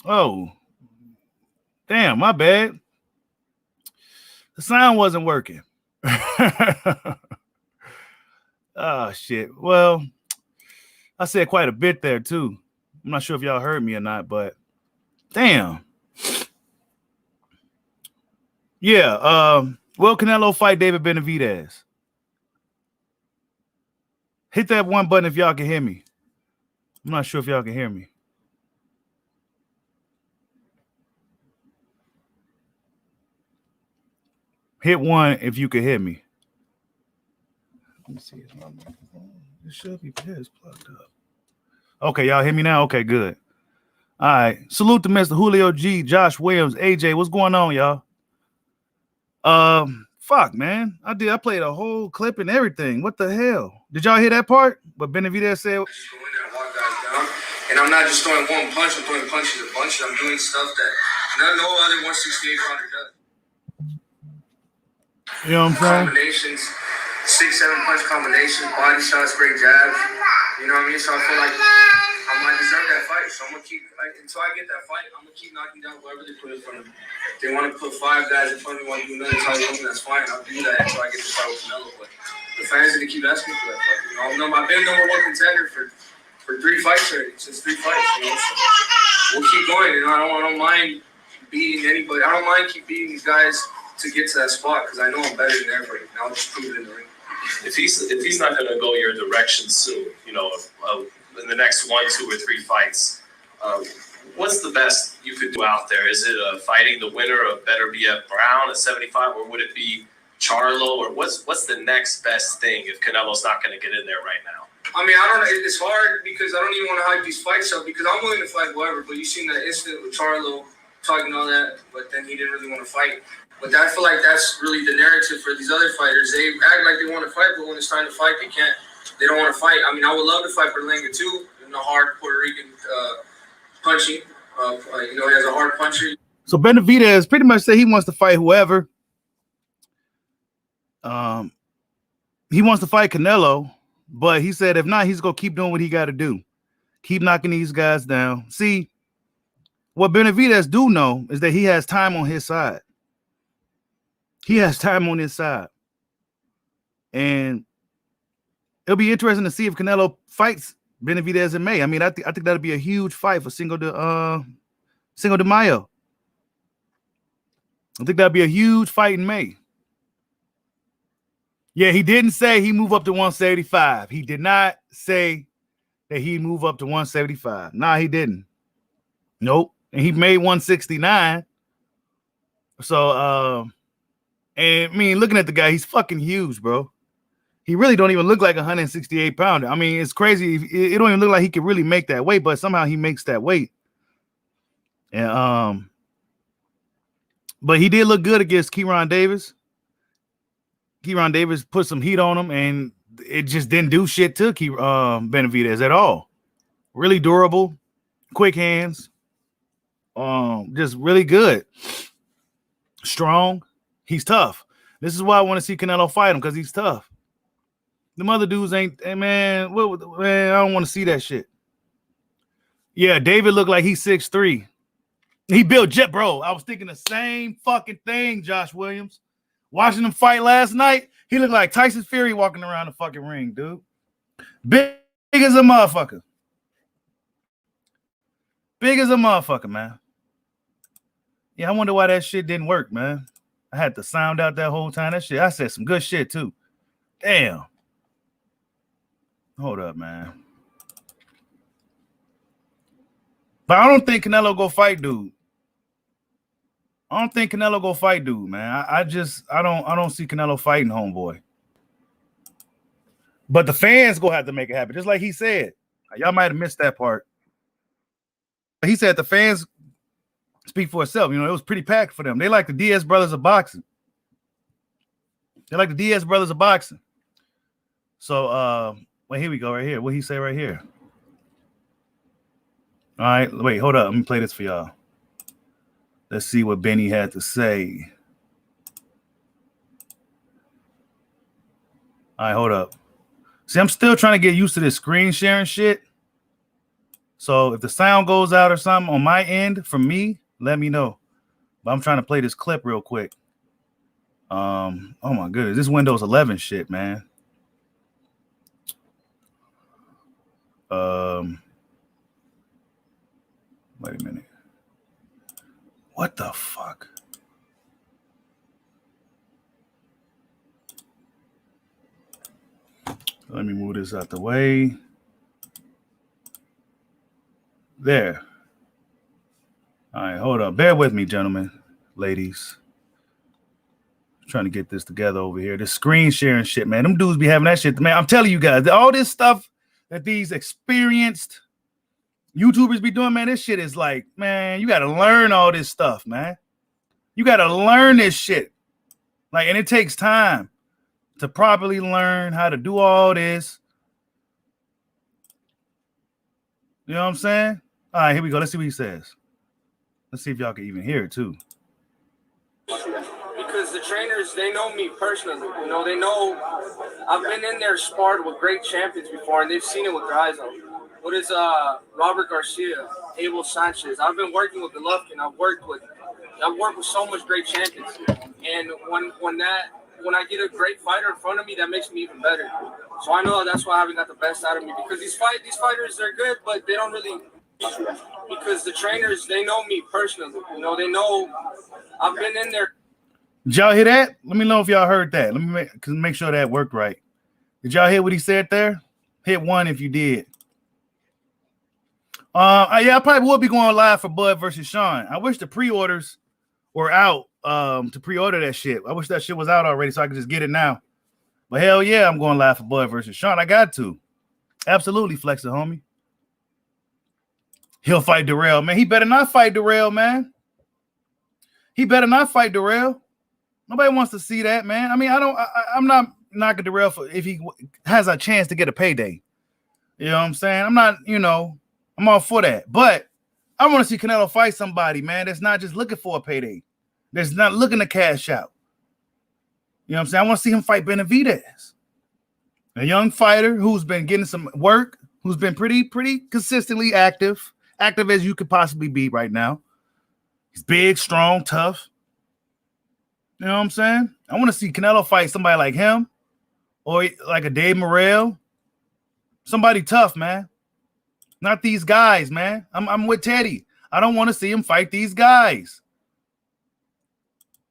Oh, damn, my bad. The sound wasn't working. Oh shit. Well, I said quite a bit there too. I'm not sure if y'all heard me or not, but damn. Yeah. Will Canelo fight David Benavidez? Hit that one button if y'all can hear me. I'm not sure if y'all can hear me. Hit one if you can hear me. Let me see if my microphone. It should be plugged up. Okay, y'all hear me now? Okay, good. All right. Salute to Mr. Julio G, Josh Williams, AJ. What's going on, y'all? Fuck, man. I played a whole clip and everything. What the hell? Did y'all hear that part? What Benavidez said? Just go in there and walk guys down. And I'm not just throwing one punch, I'm throwing punches and bunches. I'm doing stuff that no other 168 pounder does. You know what I'm saying? Combinations, 6-7 punch combinations, body shots, great jabs. You know what I mean? So I feel like I deserve that fight. So I'm gonna keep until I get that fight. I'm gonna keep knocking down whoever they put in front of me. If they want to put 5 guys in front of me, want to do another title, that's fine. I'll do that until I get the fight with Canelo. But the fans need to keep asking for that fight. You know, I've been number 1 contender for 3 fights already, since 3 fights. You know, so we'll keep going. You know, I don't mind beating anybody. I don't mind keep beating these guys to get to that spot because I know I'm better than everybody. And I'll just prove it in the ring. If he's not going to go your direction soon, you know, in the next 1, 2, or 3 fights, what's the best you could do out there? Is it fighting the winner of Better BF Brown at 75, or would it be Charlo, or what's the next best thing if Canelo's not going to get in there right now? I mean, I don't know. It's hard because I don't even want to hype these fights up because I'm willing to fight whoever. But you seen that incident with Charlo talking all that, but then he didn't really want to fight. But I feel like that's really the narrative for these other fighters. They act like they want to fight, but when it's time to fight, they can't. They don't want to fight. I mean, I would love to fight Berlanga too, in the hard Puerto Rican punching. You know, he has a hard puncher. So Benavidez pretty much said he wants to fight whoever. He wants to fight Canelo, but he said if not, he's gonna keep doing what he got to do, keep knocking these guys down. See, what Benavidez do know is that he has time on his side. He has time on his side. And it'll be interesting to see if Canelo fights Benavidez in May. I mean, I think that'll be a huge fight for Cinco de Mayo. I think that'll be a huge fight in May. Yeah, he didn't say he move up to 175. He did not say that he move up to 175. Nah, he didn't. Nope. And he made 169. So, and I mean, looking at the guy, he's fucking huge, bro. He really don't even look like a 168 pounder. I mean, it's crazy. It don't even look like he could really make that weight, but somehow he makes that weight. And but he did look good against Kieran Davis. Kieran Davis put some heat on him, and it just didn't do shit to Benavidez at all. Really durable, quick hands, just really good, strong. He's tough. This is why I want to see Canelo fight him, because he's tough. The other dudes ain't, hey, man, man, I don't want to see that shit. Yeah, David looked like he's 6'3". He built jet, bro. I was thinking the same fucking thing, Josh Williams. Watching him fight last night, he looked like Tyson Fury walking around the fucking ring, dude. Big as a motherfucker. Big as a motherfucker, man. Yeah, I wonder why that shit didn't work, man. I had the sound out that whole time. That shit, I said some good shit, too. Damn. Hold up, man. But I don't think Canelo go fight dude. I don't think Canelo go fight dude, man. I don't see Canelo fighting homeboy. But the fans gonna have to make it happen, just like he said. Y'all might have missed that part. He said the fans speak for itself. You know, it was pretty packed for them. They like the Diaz brothers of boxing. They like the Diaz brothers of boxing. So, well, here we go, right here. What he say right here? All right, wait, hold up. Let me play this for y'all. Let's see what Benny had to say. All right, hold up. See, I'm still trying to get used to this screen sharing shit. So if the sound goes out or something on my end from me, let me know. But I'm trying to play this clip real quick. Oh my goodness, this Windows 11 shit, man. Wait a minute. What the fuck? Let me move this out the way. There. All right, hold up. Bear with me, gentlemen, ladies. I'm trying to get this together over here. This screen sharing shit, man. Them dudes be having that shit. Man, I'm telling you guys, all this stuff that these experienced YouTubers be doing, man, this shit is like, man, you got to learn all this stuff, man. You got to learn this shit. Like, and it takes time to properly learn how to do all this. You know what I'm saying? All right, here we go. Let's see what he says. Let's see if y'all can even hear it, too. Because the trainers, they know me personally. You know, they know I've been in there sparred with great champions before, and they've seen it with their eyes on. What is Robert Garcia, Abel Sanchez? I've been working with Golovkin. I've worked with so much great champions. And when I get a great fighter in front of me, that makes me even better. So I know that's why I haven't got the best out of me, because these fighters, they're good, but they don't really. Because the trainers, they know me personally. You know, they know I've been in there. Did y'all hear that? Let me know if y'all heard that. Let me make sure that worked right. Did y'all hear what he said there? Hit 1 if you did. Yeah, I probably would be going live for Bud versus Sean. I wish the pre-orders were out to pre-order that shit. I wish that shit was out already so I could just get it now. But hell yeah, I'm going live for Bud versus Sean. I got to. Absolutely, flex it, homie. He'll fight Darrell, man. He better not fight Darrell, man. He better not fight Darrell. Nobody wants to see that, man. I mean, I'm not knocking Darrell for if he has a chance to get a payday. You know what I'm saying? I'm not, I'm all for that. But I want to see Canelo fight somebody, man, that's not just looking for a payday. That's not looking to cash out. You know what I'm saying? I want to see him fight Benavidez, a young fighter who's been getting some work, who's been pretty consistently active as you could possibly be right now. He's big, strong, tough. You know what I'm saying? I want to see Canelo fight somebody like him or like a Dave Morrell. Somebody tough, man. Not these guys, man. I'm with Teddy. I don't want to see him fight these guys.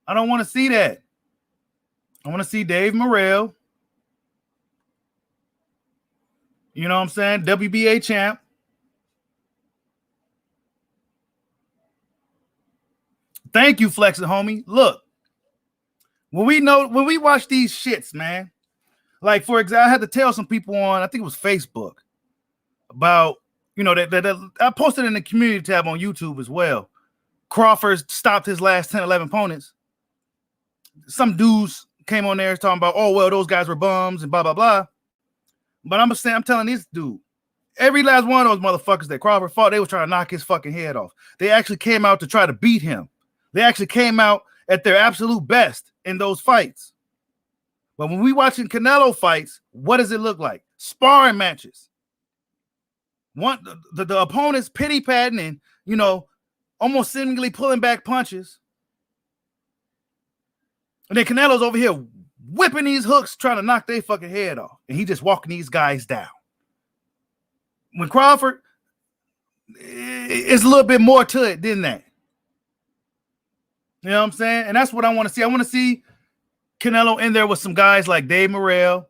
I don't want to see that. I want to see Dave Morrell. You know what I'm saying? WBA champ. Thank you, Flexing homie. Look, when we watch these shits, man, like for example, I had to tell some people on, I think it was Facebook, about, that I posted in the community tab on YouTube as well. Crawford stopped his last 10, 11 opponents. Some dudes came on there talking about, oh, well, those guys were bums and blah, blah, blah. But I'm telling this dude, every last one of those motherfuckers that Crawford fought, they were trying to knock his fucking head off. They actually came out to try to beat him. They actually came out at their absolute best in those fights. But when we watching Canelo fights, what does it look like? Sparring matches. The opponent's pity patting and, almost seemingly pulling back punches. And then Canelo's over here whipping these hooks, trying to knock their fucking head off. And he just walking these guys down. When Crawford, it's a little bit more to it than that. You know what I'm saying? And that's what I want to see. I want to see Canelo in there with some guys like Dave Morrell,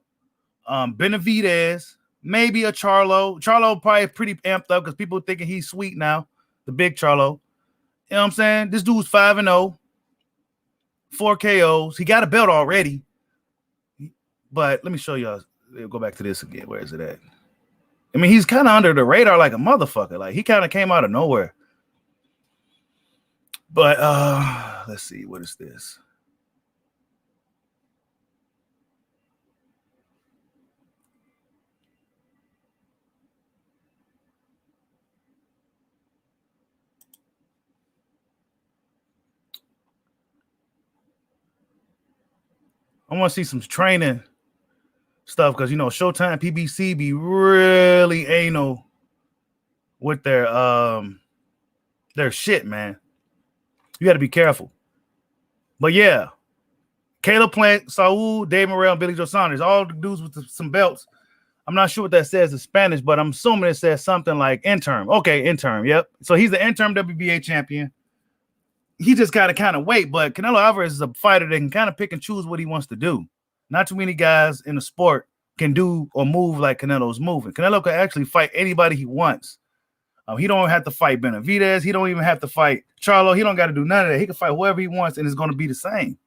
Benavidez, maybe a Charlo. Charlo probably pretty amped up because people are thinking he's sweet now, the big Charlo. You know what I'm saying? This dude's 5-0, 4 KOs. He got a belt already. But let me show y'all. Go back to this again. Where is it at? I mean, he's kind of under the radar like a motherfucker. Like, he kind of came out of nowhere. But let's see. What is this? I want to see some training stuff because, Showtime PBC be really anal with their shit, man. You got to be careful. But yeah, Caleb Plant, Saul, Dave Morrell, and Billy Joe Saunders, all the dudes with some belts. I'm not sure what that says in Spanish, but I'm assuming it says something like interim. Okay, interim. Yep. So he's the interim WBA champion. He just got to kind of wait. But Canelo Alvarez is a fighter that can kind of pick and choose what he wants to do. Not too many guys in the sport can do or move like Canelo's moving. Canelo can actually fight anybody he wants. He don't have to fight Benavidez. He don't even have to fight Charlo. He don't got to do none of that. He can fight whoever he wants, and it's going to be the same.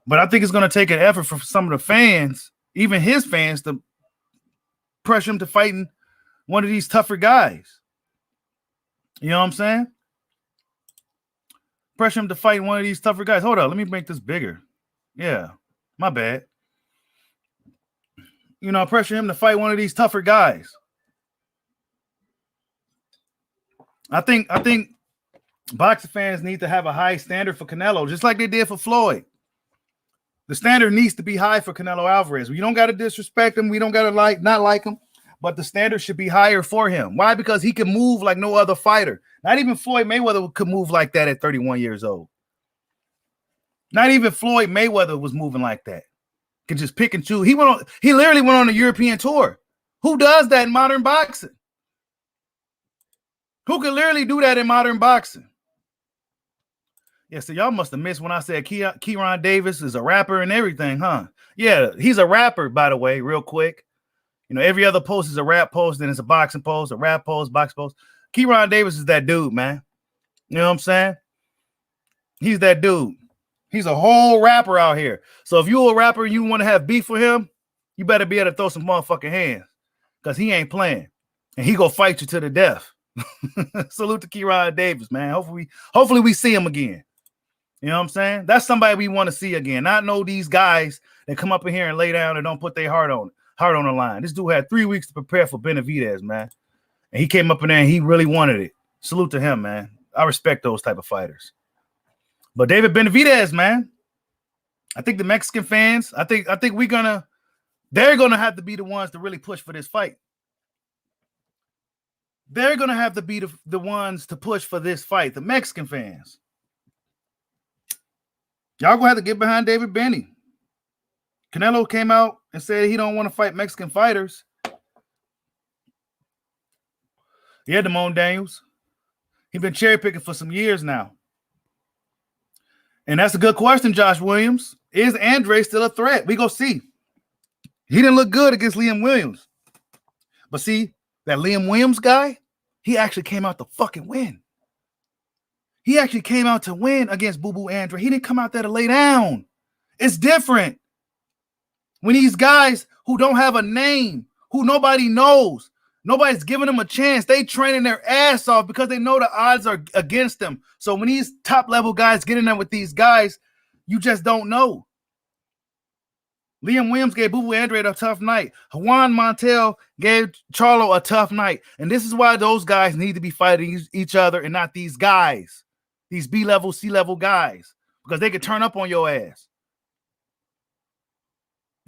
But I think it's going to take an effort for some of the fans, even his fans, to pressure him to fighting one of these tougher guys. You know what I'm saying? Pressure him to fight one of these tougher guys. Hold on, let me make this bigger. Yeah, my bad. You know, pressure him to fight one of these tougher guys. I think boxing fans need to have a high standard for Canelo, just like they did for Floyd. The standard needs to be high for Canelo Alvarez. We don't got to disrespect him. We don't got to not like him, but the standard should be higher for him. Why? Because he can move like no other fighter. Not even Floyd Mayweather could move like that at 31 years old. Not even Floyd Mayweather was moving like that. Can just pick and choose. He literally went on a European tour. Who does that in modern boxing? Who can literally do that in modern boxing? Yeah, so y'all must have missed when I said Kieran Davis is a rapper and everything, huh? Yeah, he's a rapper, by the way, real quick. You know, every other post is a rap post, then it's a boxing post, a rap post, box post. Kieran Davis is that dude, man. You know what I'm saying? He's that dude. He's a whole rapper out here. So if you're a rapper and you want to have beef with him, you better be able to throw some motherfucking hands, because he ain't playing. And he gonna fight you to the death. Salute to Kieran Davis, man. Hopefully we see him again. You know what I'm saying? That's somebody we want to see again. Not know these guys that come up in here and lay down and don't put their heart on the line. This dude had 3 weeks to prepare for Benavidez, man. And he came up in there and he really wanted it. Salute to him, man. I respect those type of fighters. But David Benavidez, man, I think the Mexican fans, I think they're gonna have to be the ones to really push for this fight. They're gonna have to be the ones to push for this fight. The Mexican fans. Y'all gonna have to get behind David Benny. Canelo came out and said he don't want to fight Mexican fighters. Yeah, Damone Daniels. He's been cherry picking for some years now. And that's a good question, Josh Williams. Is Andre still a threat? We go see. He didn't look good against Liam Williams. But see, that Liam Williams guy, he actually came out to fucking win. He actually came out to win against Boo Boo Andre. He didn't come out there to lay down. It's different. When these guys who don't have a name, who nobody knows, nobody's giving them a chance, they training their ass off because they know the odds are against them. So when these top-level guys get in there with these guys, you just don't know. Liam Williams gave Boo Boo Andre a tough night. Juan Montel gave Charlo a tough night. And this is why those guys need to be fighting each other and not these guys. These B-level, C-level guys, because they could turn up on your ass.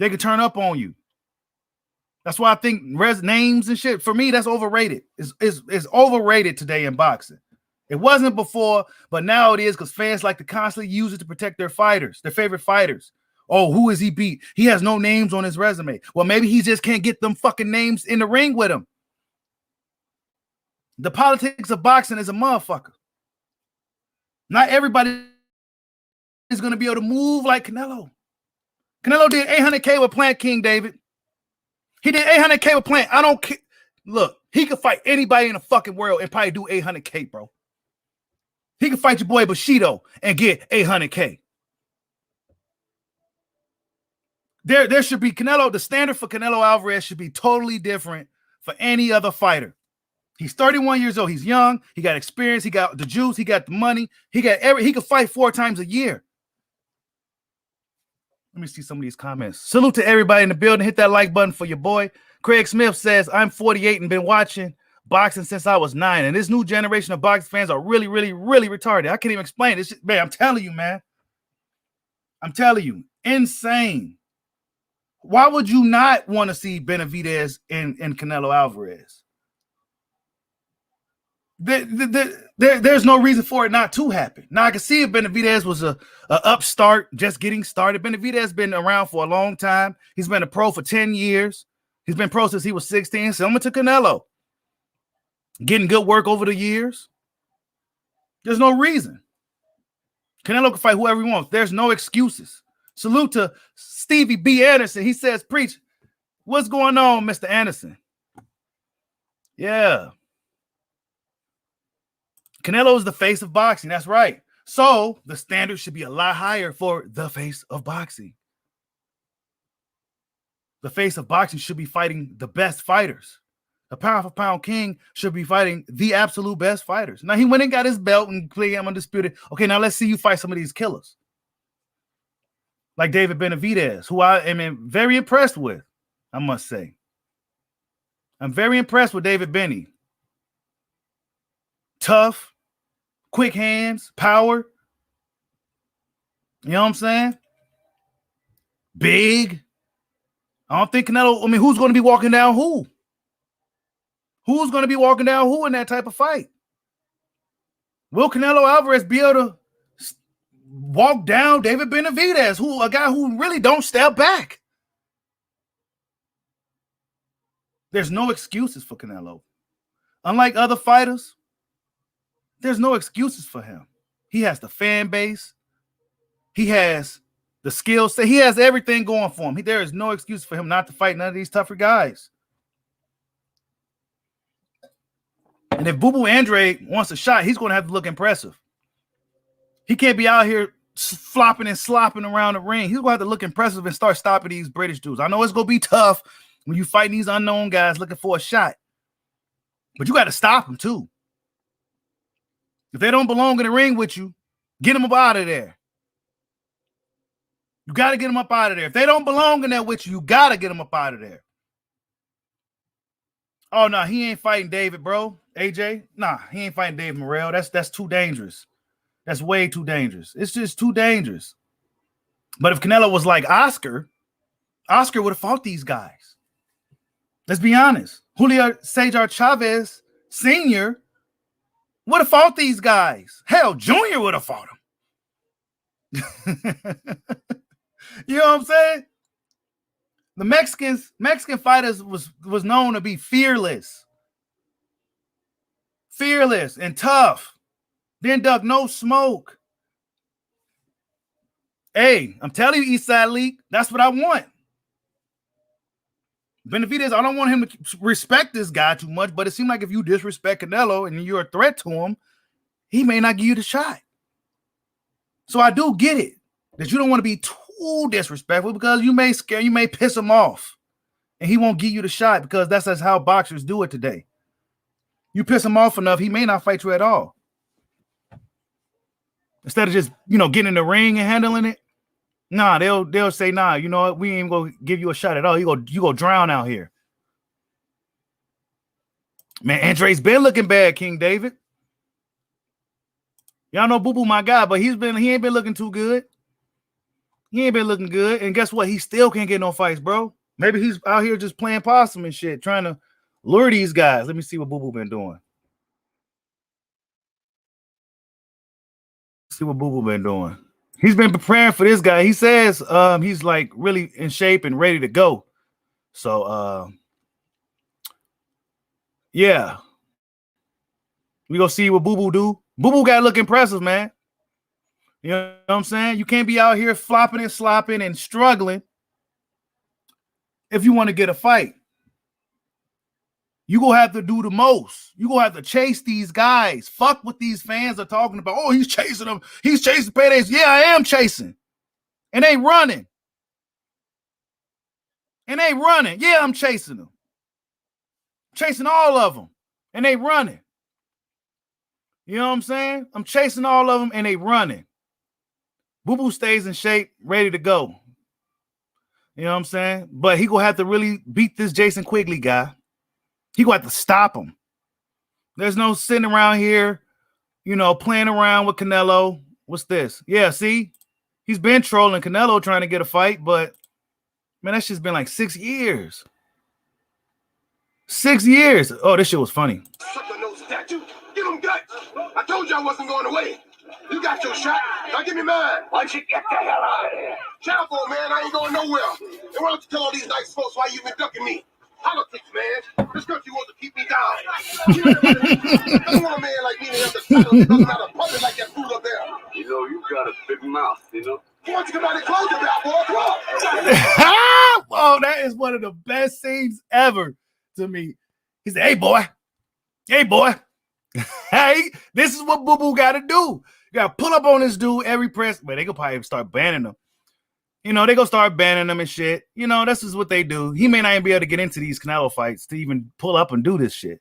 They could turn up on you. That's why I think names and shit, for me, that's overrated. It's overrated today in boxing. It wasn't before, but now it is, because fans like to constantly use it to protect their fighters, their favorite fighters. Oh, who is he beat? He has no names on his resume. Well, maybe he just can't get them fucking names in the ring with him. The politics of boxing is a motherfucker. Not everybody is going to be able to move like Canelo. Canelo did 800K with Plant King, David. He did 800K with Plant. I don't care. Look, he could fight anybody in the fucking world and probably do 800K, bro. He could fight your boy Bushido and get 800K. There should be Canelo. The standard for Canelo Alvarez should be totally different for any other fighter. He's 31 years old. He's young. He got experience. He got the juice. He got the money. He could fight 4 times a year. Let me see some of these comments. Salute to everybody in the building. Hit that like button for your boy. Craig Smith says, I'm 48 and been watching boxing since I was 9. And this new generation of boxing fans are really, really, really retarded. I can't even explain this. Man, I'm telling you, man. I'm telling you. Insane. Why would you not want to see Benavidez and Canelo Alvarez? There's no reason for it not to happen. Now I can see if Benavidez was a upstart, just getting started. Benavidez has been around for a long time. He's been a pro for 10 years. He's been pro since he was 16. Similar to Canelo, getting good work over the years. There's no reason. Canelo can fight whoever he wants. There's no excuses. Salute to Stevie B. Anderson. He says, preach. What's going on, Mr. Anderson? Yeah. Canelo is the face of boxing. That's right. So the standard should be a lot higher for the face of boxing. The face of boxing should be fighting the best fighters. A pound for pound king should be fighting the absolute best fighters. Now he went and got his belt and played him undisputed. Okay, now let's see you fight some of these killers. Like David Benavidez, who I am very impressed with, I must say. I'm very impressed with David Benny. Tough, quick hands, power. You know what I'm saying? Big. I don't think Canelo, I mean, who's going to be walking down who? Who's going to be walking down who in that type of fight? Will Canelo Alvarez be able to walk down David Benavidez, who a guy who really don't step back? There's no excuses for Canelo. Unlike other fighters, there's no excuses for him. He has the fan base. He has the skill set. He has everything going for him. There is no excuse for him not to fight none of these tougher guys. And if Boo Boo Andre wants a shot, he's going to have to look impressive. He can't be out here flopping and slopping around the ring. He's going to have to look impressive and start stopping these British dudes. I know it's going to be tough when you fight these unknown guys looking for a shot. But you got to stop them too. If they don't belong in the ring with you, get them up out of there. You got to get them up out of there. If they don't belong in there with you, you got to get them up out of there. Oh, no, he ain't fighting David, bro. AJ, nah, he ain't fighting David Morrell. That's too dangerous. That's way too dangerous. It's just too dangerous. But if Canelo was like Oscar would have fought these guys. Let's be honest. Julio Cesar Chavez Sr. would have fought these guys. Hell, Junior would have fought him. You know what I'm saying? The Mexican fighters was known to be fearless. Fearless and tough. Didn't duck no smoke. Hey, I'm telling you, Eastside League, that's what I want. Benavidez, I don't want him to respect this guy too much, but it seems like if you disrespect Canelo and you're a threat to him, he may not give you the shot. So I do get it that you don't want to be too disrespectful because you may piss him off and he won't give you the shot because that's how boxers do it today. You piss him off enough, he may not fight you at all. Instead of just, getting in the ring and handling it, nah, they'll say, nah, you know what, we ain't gonna give you a shot at all. You go drown out here. Man, Andre's been looking bad, King David. Y'all know Boo Boo my guy, but he ain't been looking too good. He ain't been looking good. And guess what? He still can't get no fights, bro. Maybe he's out here just playing possum and shit, trying to lure these guys. Let me see what Boo Boo been doing. See what Boo Boo been doing. He's been preparing for this guy. He says he's like really in shape and ready to go. So yeah. We gonna see what Boo Boo do. Boo Boo gotta look impressive, man. You know what I'm saying? You can't be out here flopping and slopping and struggling if you want to get a fight. You gonna have to do the most. You gonna have to chase these guys. Fuck what these fans are talking about. Oh, he's chasing them. He's chasing paydays. Yeah, I am chasing. And they running. Yeah, I'm chasing them. Chasing all of them. And they running. You know what I'm saying? I'm chasing all of them and they running. Boo Boo stays in shape, ready to go. You know what I'm saying? But he gonna have to really beat this Jason Quigley guy. He gonna have to stop him. There's no sitting around here, playing around with Canelo. What's this? Yeah, see? He's been trolling Canelo trying to get a fight, but man, that shit's been like 6 years. 6 years. Oh, this shit was funny. Suck your nose statue. Get him I told you I wasn't going away. You got your shot. Now give me mine. Why don't you get the hell out of here? Careful, man. I ain't going nowhere. And why don't you tell all these nice folks why you've been ducking me? Politics, man. This country wants to keep me down. Doesn't want a man like me to have the title. It doesn't matter puppet like that fool up there. You know, you got a big mouth, you know? Why don't you come out and close your mouth, boy? Come on. Oh, that is one of the best scenes ever to me. He said, hey, boy. Hey, boy. Hey, this is what Boo Boo got to do. You got to pull up on this dude every press. But they could probably start banning him. You know, they going to start banning him and shit. You know, this is what they do. He may not even be able to get into these Canelo fights to even pull up and do this shit.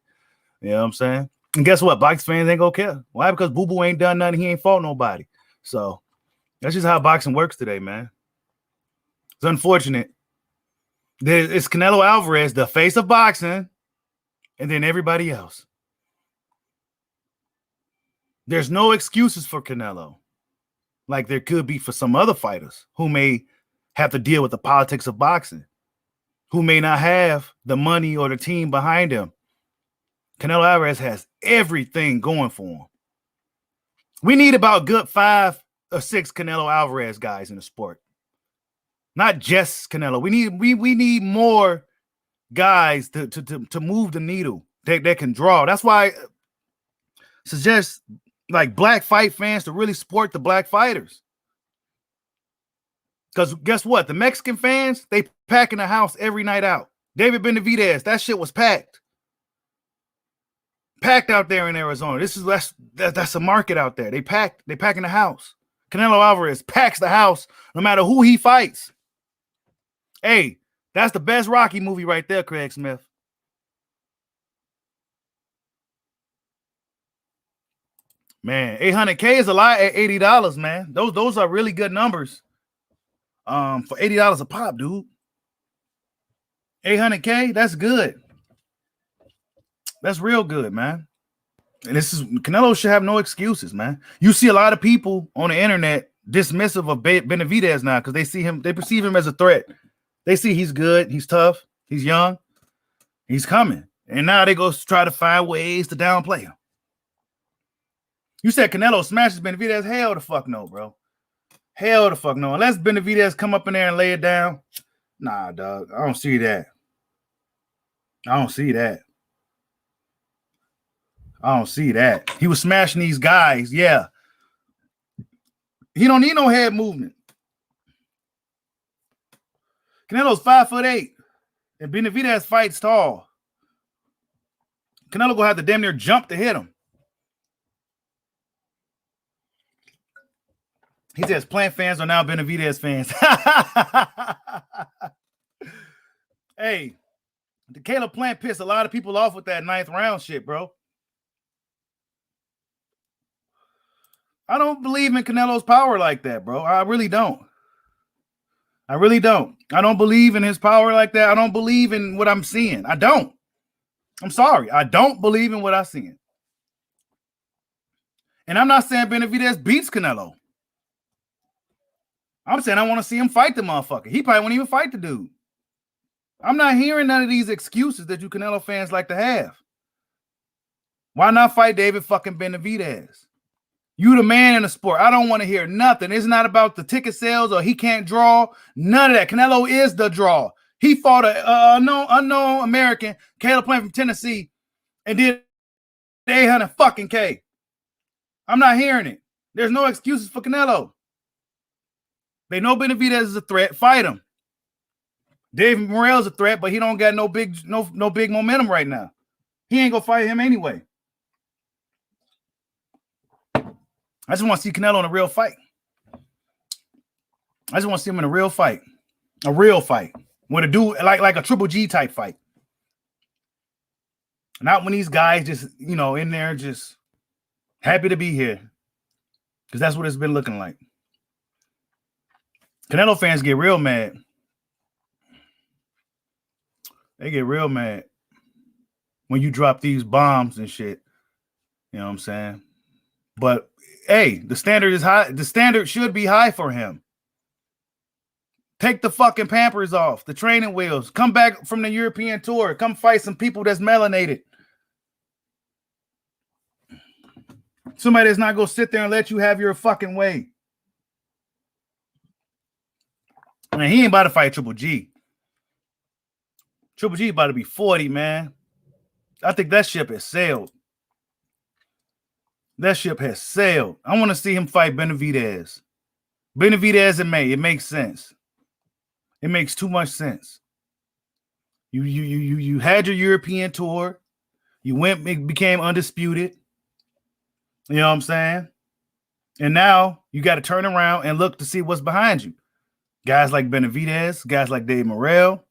You know what I'm saying? And guess what? Boxing fans ain't going to care. Why? Because Boo Boo ain't done nothing. He ain't fought nobody. So that's just how boxing works today, man. It's unfortunate. It's Canelo Alvarez, the face of boxing, and then everybody else. There's no excuses for Canelo, like there could be for some other fighters who may have to deal with the politics of boxing, who may not have the money or the team behind him. Canelo Alvarez has everything going for him. We need about good 5 or 6 Canelo Alvarez guys in the sport. Not just Canelo. We need more guys to move the needle that can draw. That's why I suggest like black fight fans to really support the black fighters. Because guess what? The Mexican fans, they pack in the house every night out. David Benavidez, that shit was packed. Packed out there in Arizona. That's a market out there. They pack in the house. Canelo Alvarez packs the house no matter who he fights. Hey, that's the best Rocky movie right there, Craig Smith. Man, 800K is a lot at $80, man. Those are really good numbers. For $80 a pop, dude. 800K, that's good. That's real good, man. And Canelo should have no excuses, man. You see a lot of people on the internet dismissive of Benavidez now because they perceive him as a threat. They see he's good, he's tough, he's young, he's coming. And now they go try to find ways to downplay him. You said Canelo smashes Benavidez? Hell the fuck no, bro. Hell the fuck no. Unless Benavidez come up in there and lay it down. Nah, dog. I don't see that. I don't see that. I don't see that. He was smashing these guys. Yeah. He don't need no head movement. Canelo's 5'8", and Benavidez fights tall. Canelo gonna have to damn near jump to hit him. He says Plant fans are now Benavidez fans. Hey, the Caleb Plant pissed a lot of people off with that 9th round shit, bro. I don't believe in Canelo's power like that, bro. I really don't. I really don't. I don't believe in his power like that. I don't believe in what I'm seeing. I don't. I'm sorry. I don't believe in what I'm seeing. And I'm not saying Benavidez beats Canelo. I'm saying I want to see him fight the motherfucker. He probably won't even fight the dude. I'm not hearing none of these excuses that you Canelo fans like to have. Why not fight David fucking Benavidez? You the man in the sport. I don't want to hear nothing. It's not about the ticket sales or he can't draw. None of that. Canelo is the draw. He fought an unknown American, Caleb Plant from Tennessee, and did 800 fucking K. I'm not hearing it. There's no excuses for Canelo. They know Benavidez is a threat. Fight him. Dave Morrell's a threat, but he don't got no big momentum right now. He ain't gonna fight him anyway. I just want to see Canelo in a real fight. I just want to see him in a real fight. A real fight. With a dude like a Triple G type fight. Not when these guys just, in there just happy to be here. Because that's what it's been looking like. Canelo fans get real mad. They get real mad when you drop these bombs and shit. You know what I'm saying? But hey, the standard is high. The standard should be high for him. Take the fucking Pampers off, the training wheels. Come back from the European tour. Come fight some people that's melanated. Somebody that's not going to sit there and let you have your fucking way. Man, he ain't about to fight Triple G. Triple G about to be 40, man. I think that ship has sailed. That ship has sailed. I want to see him fight Benavidez. Benavidez in May. It makes sense. It makes too much sense. You had your European tour. You became undisputed. You know what I'm saying? And now you got to turn around and look to see what's behind you. Guys like Benavidez, guys like Dave Morrell.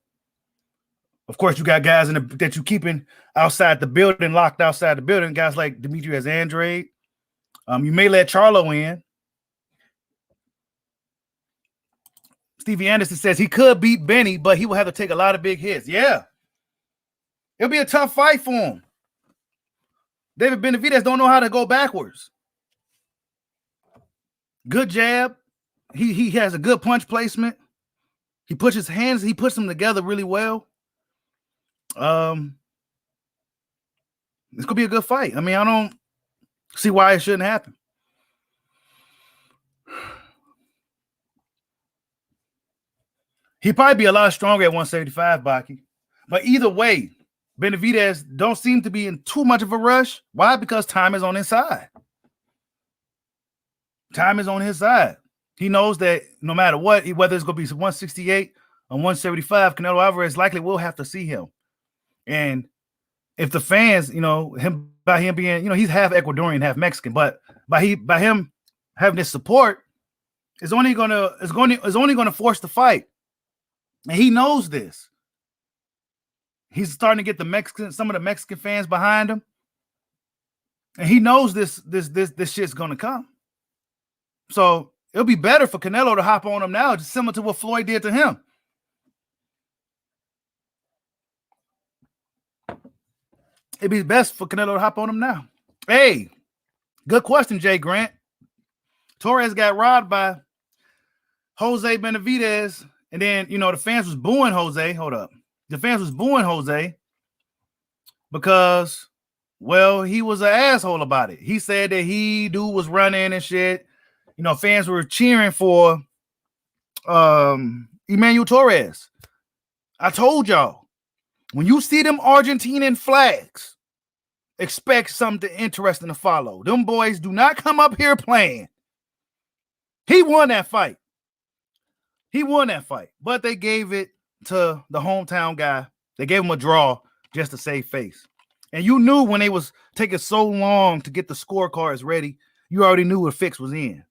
Of course, you got guys that you're keeping outside the building, locked outside the building. Guys like Demetrius Andrade. You may let Charlo in. Stevie Anderson says he could beat Benny, but he will have to take a lot of big hits. Yeah. It'll be a tough fight for him. David Benavidez don't know how to go backwards. Good jab. He has a good punch placement. He puts his hands, he puts them together really well. This could be a good fight. I mean, I don't see why it shouldn't happen. He'd probably be a lot stronger at 175, Baki. But either way, Benavidez don't seem to be in too much of a rush. Why? Because time is on his side. Time is on his side. He knows that no matter what, whether it's going to be 168 or 175, Canelo Alvarez likely will have to see him. And if the fans, by him being, he's half Ecuadorian, half Mexican, but by him having this support, is only going to force the fight. And he knows this. He's starting to get some of the Mexican fans behind him. And he knows this shit's gonna come. So it'll be better for Canelo to hop on him now, just similar to what Floyd did to him. It'd be best for Canelo to hop on him now. Hey, good question, Jay Grant. Torres got robbed by Jose Benavidez, and then the fans was booing Jose. Hold up. The fans was booing Jose because, well, he was an asshole about it. He said that dude was running and shit. Fans were cheering for Emmanuel Torres. I told y'all, when you see them Argentinian flags, expect something interesting to follow. Them boys do not come up here playing. He won that fight. But they gave it to the hometown guy. They gave him a draw just to save face. And you knew when they was taking so long to get the scorecards ready, you already knew what fix was in.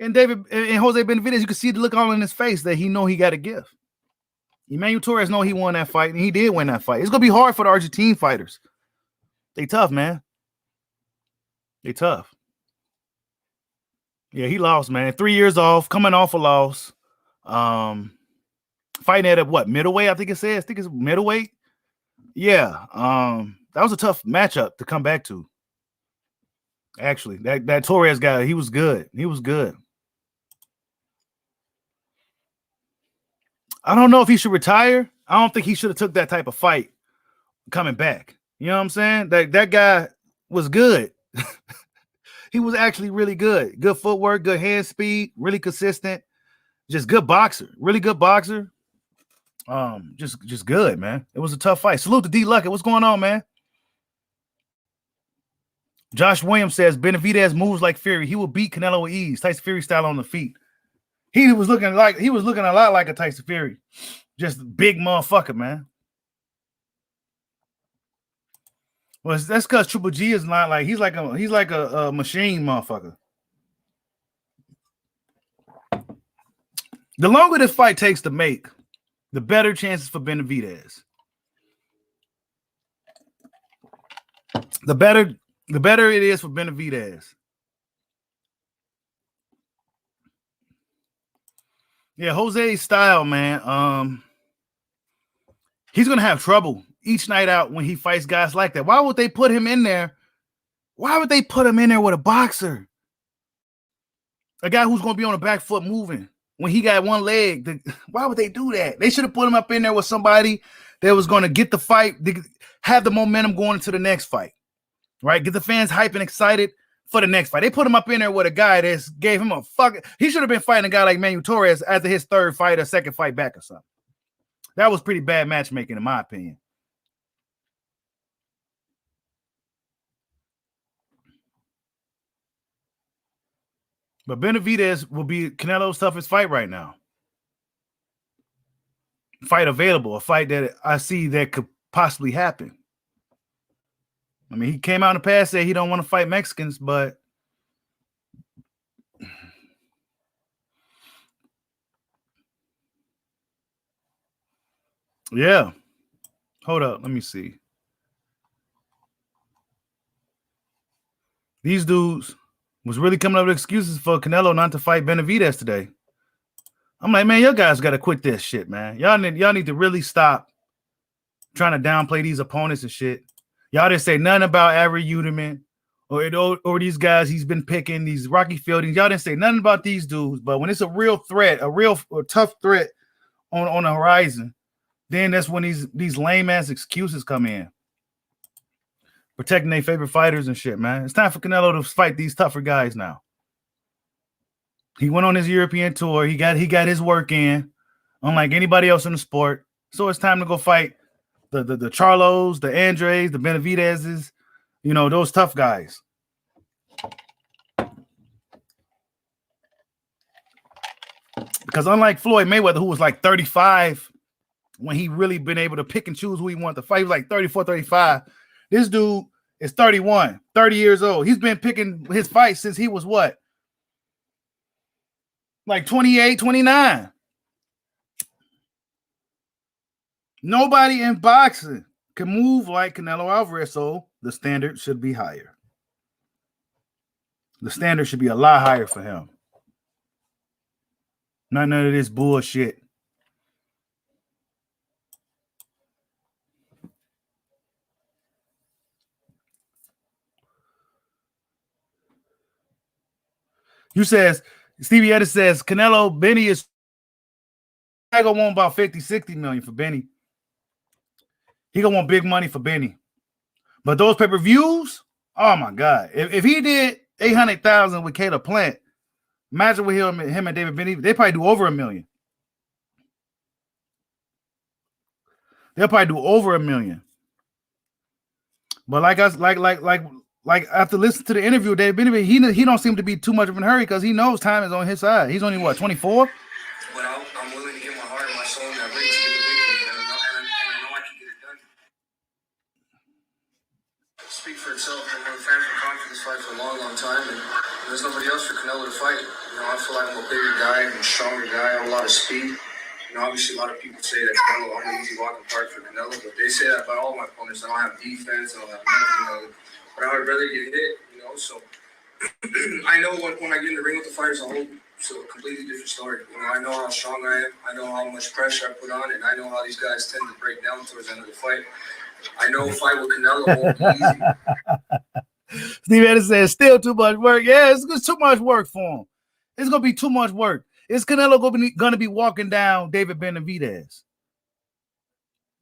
And Jose Benavidez, you could see the look all in his face that he know he got a gift. Emmanuel Torres know he won that fight, and he did win that fight. It's gonna be hard for the Argentine fighters. They tough, man. They tough. Yeah, he lost, man. 3 years off, coming off a loss. Fighting at what, middleweight? I think it says. I think it's middleweight. Yeah. That was a tough matchup to come back to. Actually, that Torres guy, he was good. He was good. I don't know if he should retire. I don't think he should have took that type of fight coming back. You know what I'm saying? That guy was good. He was actually really good. Good footwork, good hand speed, really consistent. Just good boxer. Really good boxer. Just good, man. It was a tough fight. Salute to D Luckett. What's going on, man? Josh Williams says Benavidez moves like Fury. He will beat Canelo with ease. Tyson Fury style on the feet. He was looking a lot like a Tyson Fury. Just big motherfucker, man. Well, that's because Triple G is not like he's like a machine motherfucker. The longer this fight takes to make, the better chances for Benavidez. The better it is for Benavidez. Yeah, Jose's style, man. He's gonna have trouble each night out when he fights guys like that. Why would they put him in there? Why would they put him in there with a boxer? A guy who's gonna be on the back foot moving when he got one leg. Why would they do that? They should have put him up in there with somebody that was gonna get the fight, have the momentum going into the next fight. right? Get the fans hype and excited for the next fight. They put him up in there with a guy that gave him a fuck. He should have been fighting a guy like Manuel Torres after his third fight or second fight back or something. That was pretty bad matchmaking, in my opinion. But Benavidez will be Canelo's toughest fight right now. Fight available, a fight that I see that could possibly happen. I mean, he came out in the past, said he don't want to fight Mexicans, but yeah. Hold up, let me see. These dudes was really coming up with excuses for Canelo not to fight Benavidez today. I'm like, man, y'all guys got to quit this shit, man. Y'all need to really stop trying to downplay these opponents and shit. Y'all didn't say nothing about Avery Uterman or these guys he's been picking, these Rocky Fieldings. Y'all didn't say nothing about these dudes. But when it's a real threat, a tough threat on the horizon, then that's when these lame-ass excuses come in. Protecting their favorite fighters and shit, man. It's time for Canelo to fight these tougher guys now. He went on his European tour. He got his work in, unlike anybody else in the sport. So it's time to go fight the Charlos, the Andres, the Benavidezes, those tough guys. Because unlike Floyd Mayweather, who was like 35 when he really been able to pick and choose who he wanted to fight, he was like 34, 35. This dude is 31, 30 years old. He's been picking his fights since he was what? Like 28, 29. Nobody in boxing can move like Canelo Alvarez, so the standard should be higher. The standard should be a lot higher for him. None of this bullshit. Stevie Edis says, Canelo, Benny is gonna want about 50, 60 million for Benny. He gonna want big money for Benny. But those pay-per-views, oh my God. If he did 800,000 with Caleb Plant, imagine with him and David Benny, they probably do over $1 million. They'll probably do over $1 million. But like after listening to the interview, David Benny, he don't seem to be too much of a hurry because he knows time is on his side. He's only what, 24? But I'm willing to give my heart and my soul in that ring to get the victory, and I know I can get it done. Speak for itself. I've been a fan for confidence fight for a long, long time, and there's nobody else for Canelo to fight. I feel like I'm a bigger guy, I'm a stronger guy, I have a lot of speed. Obviously, a lot of people say that Canelo, I'm an easy walking part for Canelo, but they say that about all my opponents. I don't have defense, I don't have nothing, but I would rather get hit, so I know when I get in the ring with the fighters, it's a completely different story. I know how strong I am, I know how much pressure I put on, and I know how these guys tend to break down towards the end of the fight. I know a fight with Canelo won't be easy. Steve Edison says, still too much work. Yeah, it's too much work for him. It's going to be too much work. Is Canelo going to be walking down David Benavidez?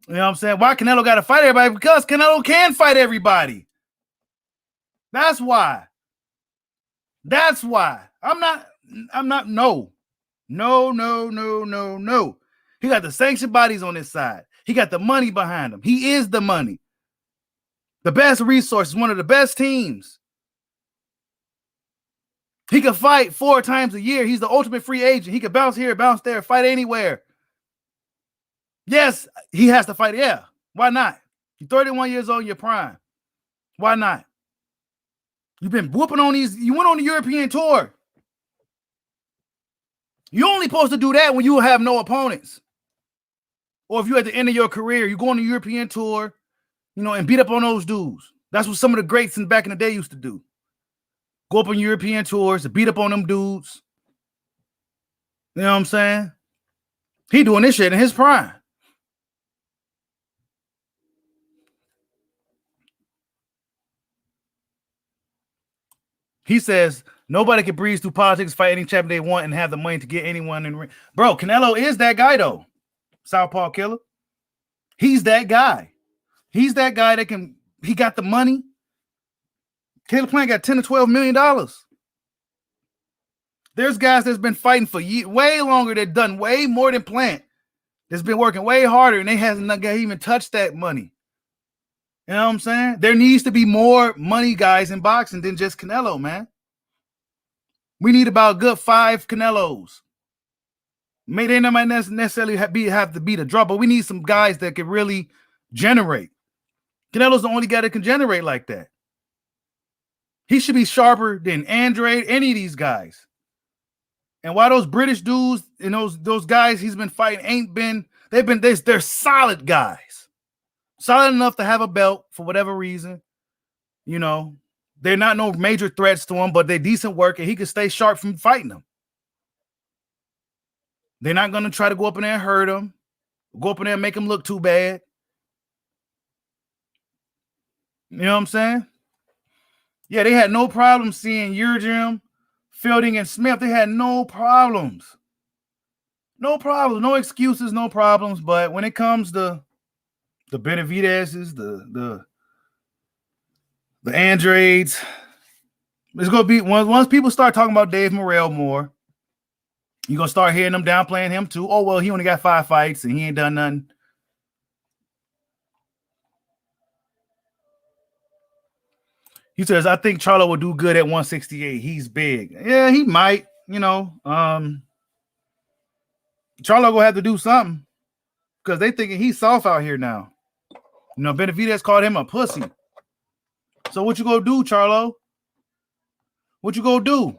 You know what I'm saying? Why Canelo got to fight everybody? Because Canelo can fight everybody. That's why. I'm not, no. He got the sanctioned bodies on his side. He got the money behind him. He is the money. The best resources, one of the best teams. He can fight 4 times a year. He's the ultimate free agent. He can bounce here, bounce there, fight anywhere. Yes, he has to fight. Yeah, why not? You're 31 years old in your prime. Why not? You've been whooping on these. You went on the European tour. You're only supposed to do that when you have no opponents. Or if you're at the end of your career, you go on the European tour, and beat up on those dudes. That's what some of the greats back in the day used to do. Go up on European tours to beat up on them dudes. You know what I'm saying? He doing this shit in his prime. He says nobody can breeze through politics, fight any champion they want, and have the money to get anyone in the ring. Bro, Canelo is that guy, though. Southpaw killer. He's that guy. He's that guy that he got the money. Caleb Plant got $10 to $12 million. There's guys that's been fighting for way longer, that done way more than Plant. That's been working way harder, and they hasn't even touched that money. You know what I'm saying? There needs to be more money guys in boxing than just Canelo, man. We need about a good 5 Canelos. Maybe they might necessarily have to be the draw, but we need some guys that can really generate. Canelo's the only guy that can generate like that. He should be sharper than Andrade, any of these guys. And why those British dudes and those guys he's been fighting they're solid guys. Solid enough to have a belt for whatever reason. You know, they're not no major threats to him, but they're decent work, and he can stay sharp from fighting them. They're not going to try to go up in there and hurt him, go up in there and make him look too bad. You know what I'm saying? Yeah, they had no problem seeing Yildirim, Fielding, and Smith. They had no problems. No problems, no excuses, no problems. But when it comes to the Benavidez's, the Andrades, it's going to be, once people start talking about Dave Morrell more, you're going to start hearing them downplaying him too. Oh, well, he only got 5 fights and he ain't done nothing. He says, I think Charlo will do good at 168. He's big. Yeah, he might, you know. Charlo gonna have to do something because they thinking he's soft out here now. You know, Benavidez called him a pussy. So what you gonna do, Charlo? What you gonna do?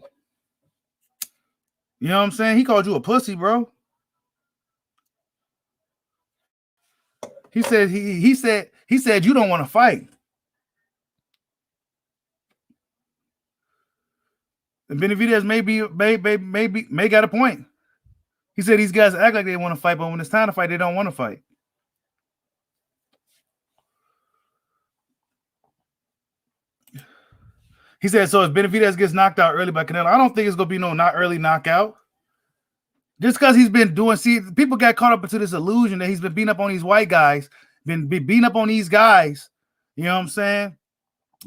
You know what I'm saying? He called you a pussy, bro. He said he said you don't want to fight. And Benavidez may got a point. He said these guys act like they want to fight, but when it's time to fight, they don't want to fight. He said, so if Benavidez gets knocked out early by Canelo, I don't think it's going to be no not early knockout. Just because he's been doing, people got caught up into this illusion that he's been beating up on these white guys, been beating up on these guys, you know what I'm saying?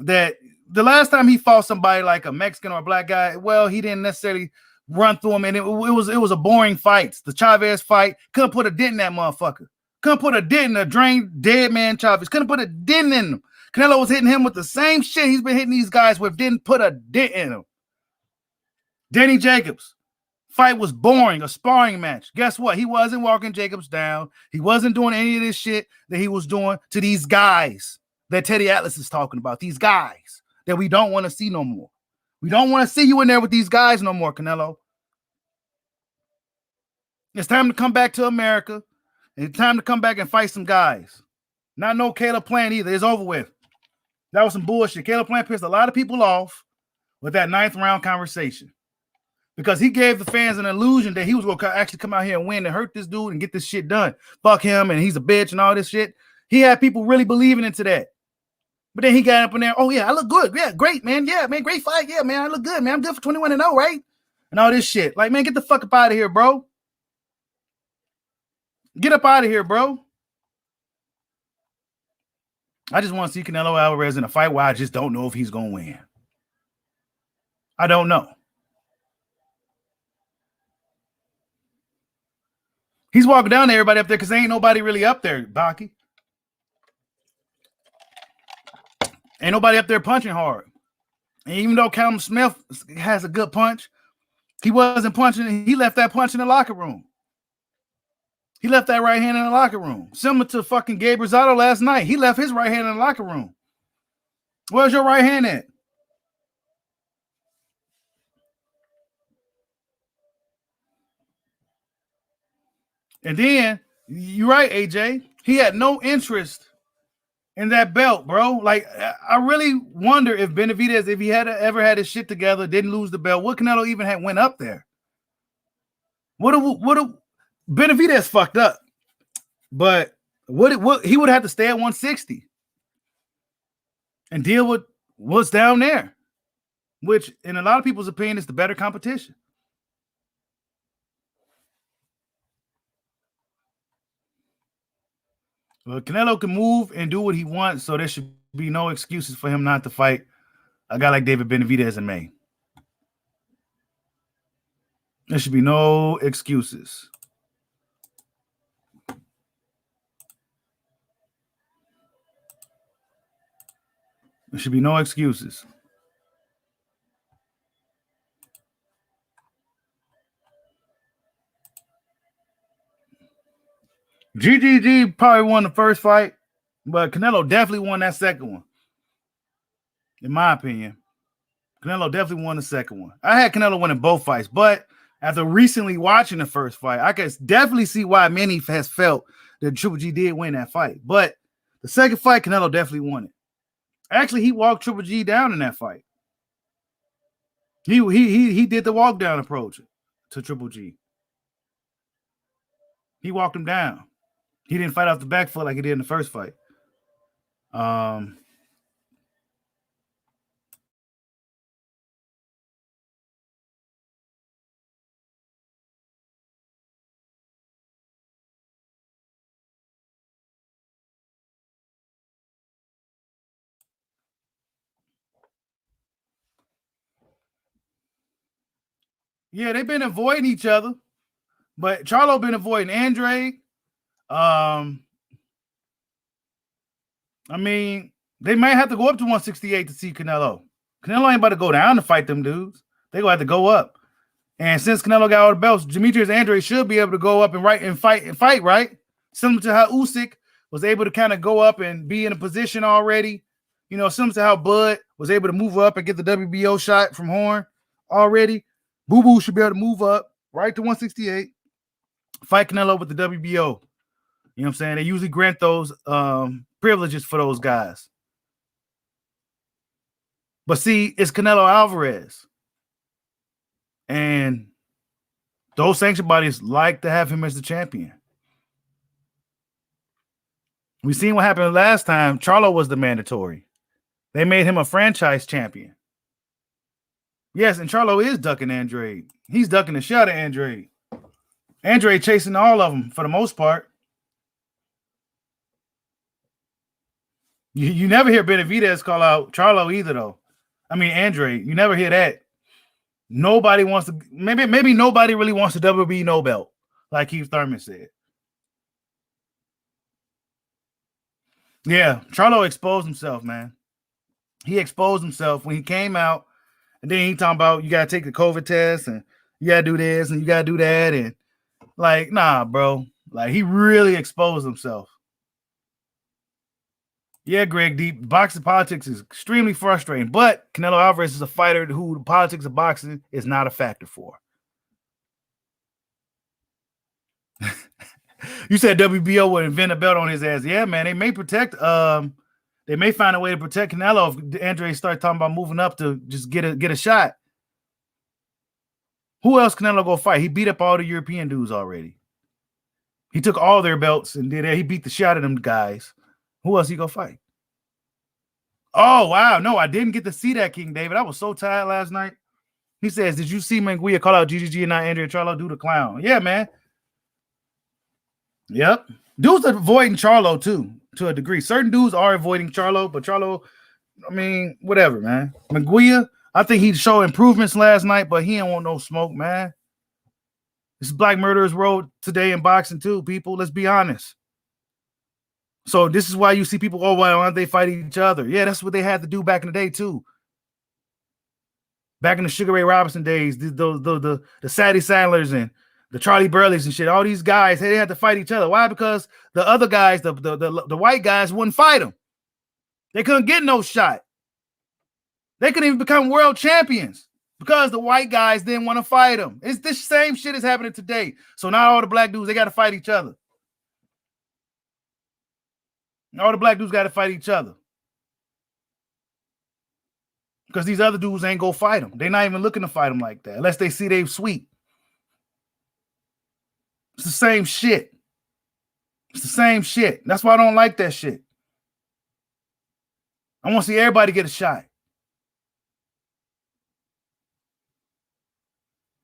That the last time he fought somebody like a Mexican or a black guy, well, he didn't necessarily run through him, and it was a boring fight. The Chavez fight, couldn't put a dent in that motherfucker. Couldn't put a dent in a drained, dead man Chavez. Couldn't put a dent in him. Canelo was hitting him with the same shit he's been hitting these guys with, didn't put a dent in him. Danny Jacobs, fight was boring, a sparring match. Guess what? He wasn't walking Jacobs down. He wasn't doing any of this shit that he was doing to these guys that Teddy Atlas is talking about. These guys that we don't want to see no more. We don't want to see you in there with these guys no more, Canelo. It's time to come back to America. It's time to come back and fight some guys. Not no Caleb Plant either. It's over with. That was some bullshit. Caleb Plant pissed a lot of people off with that 9th round conversation because he gave the fans an illusion that he was going to actually come out here and win and hurt this dude and get this shit done. Fuck him and he's a bitch and all this shit. He had people really believing into that. But then he got up in there, oh yeah, I look good. Yeah, great, man. Yeah, man, great fight. Yeah, man, I look good, man. I'm good for 21-0, right? And all this shit. Like, man, get the fuck up out of here, bro. Get up out of here, bro. I just want to see Canelo Alvarez in a fight where I just don't know if he's going to win. I don't know. He's walking down to everybody up there because ain't nobody really up there, Baki. Ain't nobody up there punching hard. And even though Callum Smith has a good punch, he wasn't punching. He left that punch in the locker room. He left that right hand in the locker room. Similar to fucking Gabe Rosado last night. He left his right hand in the locker room. Where's your right hand at? And then, you're right, AJ. He had no interest in that belt, bro. Like, I really wonder if Benavidez, if he had ever had his shit together, didn't lose the belt, what Canelo even had went up there? Benavidez fucked up. But what he would have to stay at 160 and deal with what's down there, which in a lot of people's opinion is the better competition. Well, Canelo can move and do what he wants, so there should be no excuses for him not to fight a guy like David Benavidez in May. There should be no excuses. There should be no excuses. GGG probably won the first fight, but Canelo definitely won that second one. In my opinion, Canelo definitely won the second one. I had Canelo winning both fights, but after recently watching the first fight, I can definitely see why many has felt that Triple G did win that fight. But the second fight, Canelo definitely won it. Actually, he walked Triple G down in that fight. He did the walk down approach to Triple G. He walked him down. He didn't fight off the back foot like he did in the first fight. Yeah, they've been avoiding each other, but Charlo been avoiding Andre. I mean, they might have to go up to 168 to see Canelo. Canelo ain't about to go down to fight them dudes. They gonna have to go up. And since Canelo got all the belts, Demetrius Andre should be able to go up and fight, right? Similar to how Usyk was able to kind of go up and be in a position already. You know, similar to how Bud was able to move up and get the WBO shot from Horn already. Boo Boo should be able to move up right to 168, fight Canelo with the WBO. You know what I'm saying? They usually grant those privileges for those guys. But see, it's Canelo Alvarez. And those sanction bodies like to have him as the champion. We seen what happened last time. Charlo was the mandatory. They made him a franchise champion. Yes, and Charlo is ducking Andre. He's ducking the shot at Andre. Andre chasing all of them for the most part. You never hear Benavidez call out Charlo either, though. I mean, Andre, you never hear that. Nobody wants to, maybe nobody really wants the WBO belt, like Keith Thurman said. Yeah, Charlo exposed himself, man. He exposed himself when he came out. And then he talking about you gotta take the COVID test and you gotta do this and you gotta do that. And like, nah, bro. Like, he really exposed himself. Yeah, Greg Deep, boxing politics is extremely frustrating, but Canelo Alvarez is a fighter who the politics of boxing is not a factor for. You said WBO would invent a belt on his ass. Yeah, man, they may protect they may find a way to protect Canelo if Andre starts talking about moving up to just get a shot. Who else Canelo go fight? He beat up all the European dudes already. He took all their belts and he beat the shot of them guys. Who else he go fight? Oh, wow. No, I didn't get to see that, King David. I was so tired last night. He says, did you see Manguia call out GGG and not Andre Charlo? Do the clown. Yeah, man. Yep. Dudes are avoiding Charlo, too, to a degree. Certain dudes are avoiding Charlo, but Charlo, I mean, whatever, man. Manguia, I think he showed improvements last night, but he ain't want no smoke, man. This is Black Murderers Road today in boxing, too, people. Let's be honest. So this is why you see people, oh, why don't they fight each other? Yeah, that's what they had to do back in the day, too. Back in the Sugar Ray Robinson days, the Sadie Sandlers and the Charlie Burleys and shit, all these guys, they had to fight each other. Why? Because the other guys, the white guys wouldn't fight them. They couldn't get no shot. They couldn't even become world champions because the white guys didn't want to fight them. It's the same shit is happening today. So now all the black dudes, they got to fight each other. All the black dudes got to fight each other. Because these other dudes ain't go fight them. They're not even looking to fight them like that unless they see they sweet. It's the same shit. It's the same shit. That's why I don't like that shit. I want to see everybody get a shot.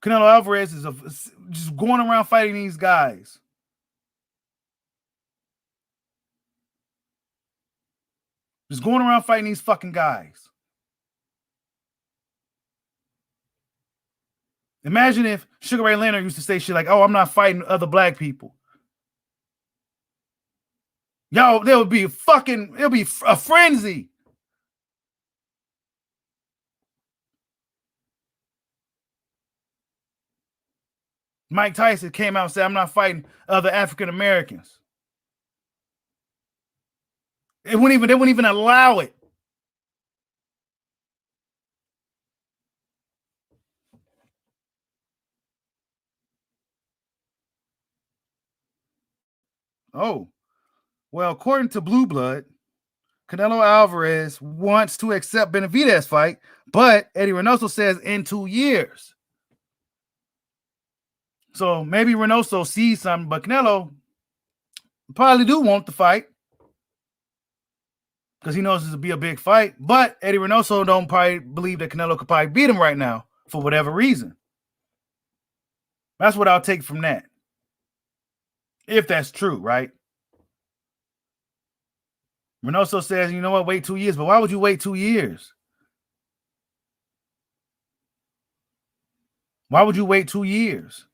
Canelo Alvarez is just going around fighting these guys. Just going around fighting these fucking guys. Imagine if Sugar Ray Leonard used to say shit like, "Oh, I'm not fighting other black people." Yo, there would be it'll be a frenzy. Mike Tyson came out and said, "I'm not fighting other African Americans." They wouldn't even allow it. Oh, well, according to Blue Blood, Canelo Alvarez wants to accept Benavidez fight, but Eddie Reynoso says in 2 years. So maybe Reynoso sees something, but Canelo probably do want the fight because he knows this will be a big fight. But Eddie Reynoso don't probably believe that Canelo could probably beat him right now for whatever reason. That's what I'll take from that. If that's true, right? Reynoso says, you know what, wait 2 years. But why would you wait 2 years? Why would you wait 2 years?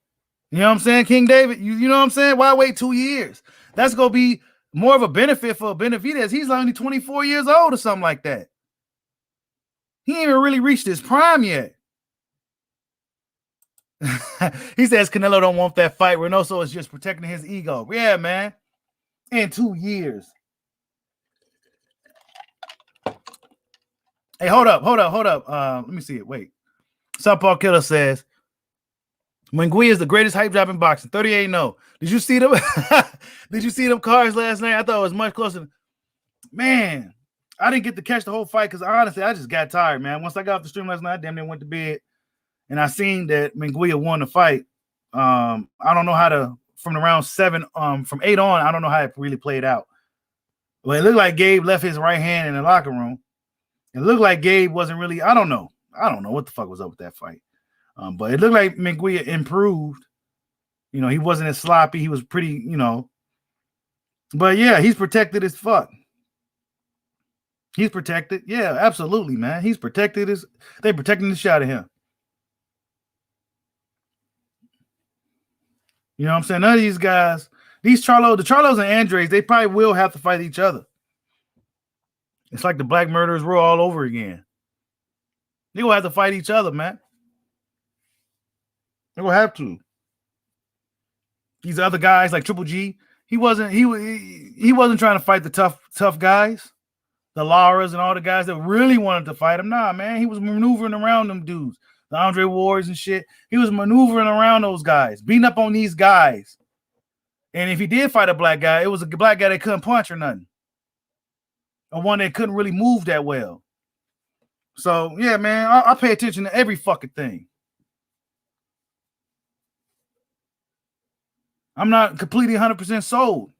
You know what I'm saying, King David? You know what I'm saying? Why wait 2 years? That's going to be more of a benefit for Benavidez. He's only 24 years old or something like that. He ain't even really reached his prime yet. He says Canelo don't want that fight. Reynoso is just protecting his ego. Yeah, man. In 2 years. Hey, hold up. Let me see it. Wait. Southpaw Killer says, Munguia is the greatest hype job in boxing. 38-0. Did you see them? Did you see them cards last night? I thought it was much closer. Man, I didn't get to catch the whole fight because honestly, I just got tired, man. Once I got off the stream last night, I damn near went to bed. And I seen that Munguia won the fight. I don't know how to, from the round 7, from 8 on, I don't know how it really played out. Well, it looked like Gabe left his right hand in the locker room. It looked like Gabe wasn't really, I don't know what the fuck was up with that fight. But it looked like Munguia improved. You know, he wasn't as sloppy. He was pretty, But yeah, he's protected as fuck. He's protected. Yeah, absolutely, man. He's protected. They're protecting the shot of him. You know what I'm saying? None of these guys, the Charlos and Andres, they probably will have to fight each other. It's like the Black Murderers Rule all over again. They will have to fight each other, man. They will have to. These other guys like Triple G, he wasn't trying to fight the tough guys, the Lauras and all the guys that really wanted to fight him. Nah, man, he was maneuvering around them dudes, the Andre Wards and shit. He was maneuvering around those guys, beating up on these guys. And if he did fight a black guy, it was a black guy that couldn't punch or nothing, or one that couldn't really move that well. So yeah, man, I pay attention to every fucking thing. I'm not completely 100% sold.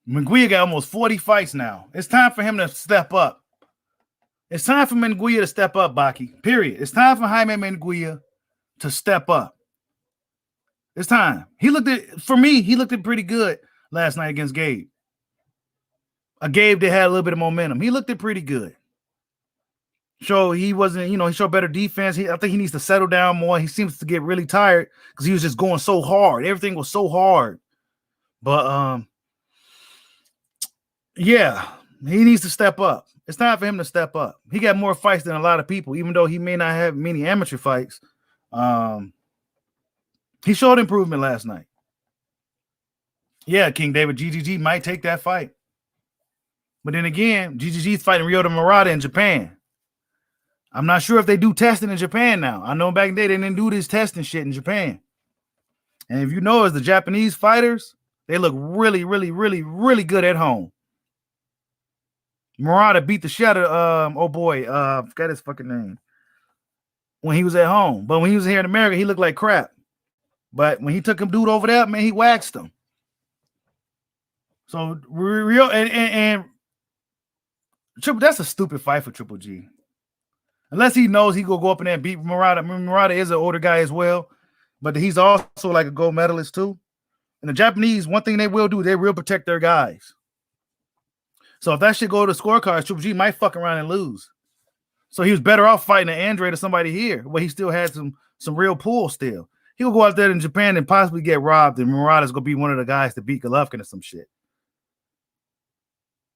Munguia got almost 40 fights now. It's time for him to step up. It's time for Munguia to step up, Baki. Period. It's time for Jaime Munguia to step up. It's time. He looked pretty good last night against Gabe. A Gabe that had a little bit of momentum. He looked pretty good. So he wasn't, he showed better defense. I think he needs to settle down more. He seems to get really tired because he was just going so hard. Everything was so hard. But yeah, he needs to step up. It's time for him to step up. He got more fights than a lot of people, even though he may not have many amateur fights. He showed improvement last night. Yeah, King David, GGG might take that fight. But then again, GGG's fighting Ryota Murata in Japan. I'm not sure if they do testing in Japan now. I know back in the day they didn't do this testing shit in Japan. And if you know, as the Japanese fighters, they look really, really, really, really good at home. Murata beat the shit out of forgot his fucking name, when he was at home. But when he was here in America, he looked like crap. But when he took him dude over there, man, he waxed him. So real and Triple, that's a stupid fight for Triple G. Unless he knows he gonna go up in there and beat Murata. Murata is an older guy as well, but he's also like a gold medalist too. And the Japanese, one thing they will do, they will protect their guys. So if that shit go to scorecards, Triple G might fuck around and lose. So he was better off fighting an Android or somebody here, where he still had some real pull still. He'll go out there in Japan and possibly get robbed, and Murata's gonna be one of the guys to beat Golovkin or some shit.